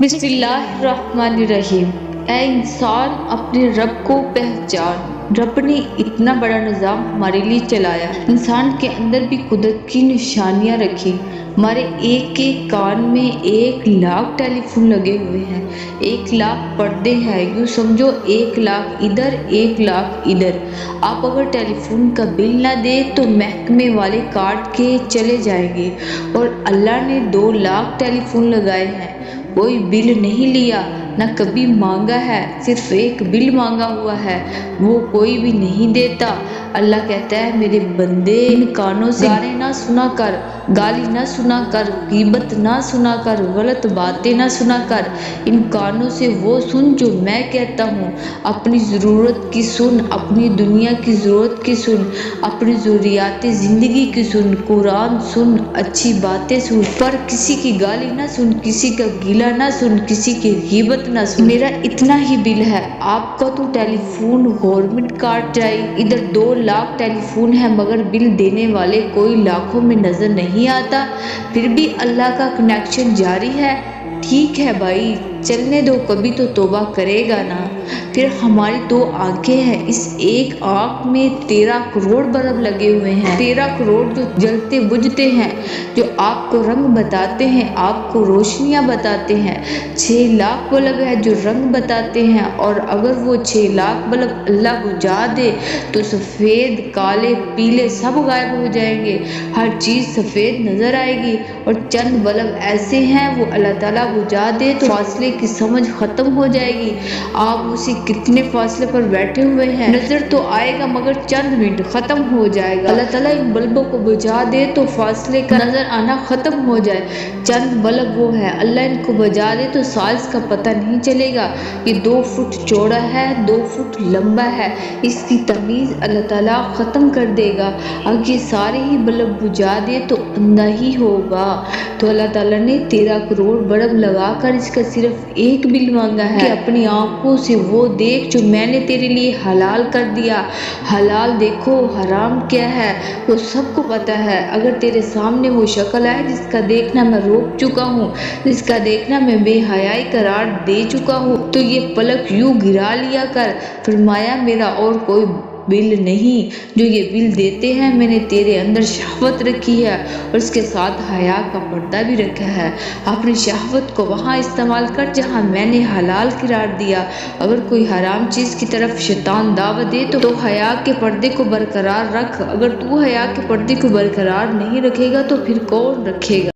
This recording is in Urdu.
بسم اللہ الرحمن الرحیم۔ اے انسان، اپنے رب کو پہچان۔ رب نے اتنا بڑا نظام ہمارے لیے چلایا، انسان کے اندر بھی قدرت کی نشانیاں رکھی۔ ہمارے ایک ایک کان میں 1,00,000 ٹیلی فون لگے ہوئے ہیں، 1,00,000 پردے ہیں، یوں سمجھو 1,00,000 ادھر 1,00,000 ادھر۔ آپ اگر ٹیلی فون کا بل نہ دیں تو محکمے والے کاٹ کے چلے جائیں گے، اور اللہ نے 2,00,000 ٹیلی فون لگائے ہیں، کوئی بل نہیں لیا، نہ کبھی مانگا ہے، صرف ایک بل مانگا ہوا ہے، وہ کوئی بھی نہیں دیتا۔ اللہ کہتا ہے میرے بندے، ان کانوں سے گانے نہ سنا کر، گالی نہ سنا کر، غیبت نہ سنا کر، غلط باتیں نہ سنا کر، ان کانوں سے وہ سن جو میں کہتا ہوں۔ اپنی ضرورت کی سن، اپنی دنیا کی ضرورت کی سن، اپنی ضروریات زندگی کی سن، قرآن سن، اچھی باتیں سن، پر کسی کی گالی نہ سن، کسی کا گیلا نہ سن، کسی کی غیبت نہ سن۔ میرا اتنا ہی بل ہے، آپ کا تو ٹیلی فون گورنمنٹ کاٹ جائے، ادھر 2,00,000 ٹیلی فون ہے مگر بل دینے والے کوئی لاکھوں میں نظر نہیں آتا، پھر بھی اللہ کا کنیکشن جاری ہے۔ ٹھیک ہے بھائی، چلنے دو، کبھی تو توبہ کرے گا نا۔ پھر ہماری 2 آنکھیں ہیں، اس ایک آنکھ میں 13 کروڑ بلب لگے ہوئے ہیں، 13 کروڑ جو جلتے بجھتے ہیں، جو آپ کو رنگ بتاتے ہیں، آپ کو روشنیاں بتاتے ہیں۔ 6,00,000 بلب ہے جو رنگ بتاتے ہیں، اور اگر وہ 6,00,000 بلب اللہ بجھا دے تو سفید، کالے، پیلے سب غائب ہو جائیں گے، ہر چیز سفید نظر آئے گی۔ اور چند بلب ایسے ہیں وہ اللہ تعالیٰ بجھا دے تو فاصلے کی سمجھ ختم ہو جائے گی۔ آپ اسی کتنے فاصلے پر بیٹھے ہوئے ہیں، نظر تو آئے گا مگر چند منٹ ختم ہو جائے گا۔ اللہ تعالیٰ ان بلبوں کو بجھا دے تو فاصلے کا نظر آنا ختم ہو جائے، چند بلب وہ ہے، اللہ ان کو بجھا دے تو سائز کا پتہ نہیں چلے گا، یہ 2 فٹ چوڑا ہے، 2 فٹ لمبا ہے، اس کی تمیز اللہ تعالیٰ ختم کر دے گا۔ اگر یہ سارے ہی بلب بجھا دے تو اندھا ہی ہوگا۔ تو اللہ تعالیٰ نے 13 کروڑ بلب لگا کر اس کا صرف ایک بل مانگا ہے کہ اپنی آنکھوں سے وہ دیکھ جو میں نے تیرے لیے حلال کر دیا۔ حلال دیکھو، حرام کیا ہے وہ سب کو پتا ہے۔ اگر تیرے سامنے وہ شکل آئے جس کا دیکھنا میں روک چکا ہوں، جس کا دیکھنا میں بے حیائی قرار دے چکا ہوں، تو یہ پلک یوں گرا لیا کر۔ فرمایا میرا اور کوئی بل نہیں، جو یہ بل دیتے ہیں میں نے تیرے اندر شہوت رکھی ہے، اور اس کے ساتھ حیا کا پردہ بھی رکھا ہے۔ اپنی شہوت کو وہاں استعمال کر جہاں میں نے حلال قرار دیا۔ اگر کوئی حرام چیز کی طرف شیطان دعوت دے تو حیا کے پردے کو برقرار رکھ، اگر تو حیا کے پردے کو برقرار نہیں رکھے گا تو پھر کون رکھے گا؟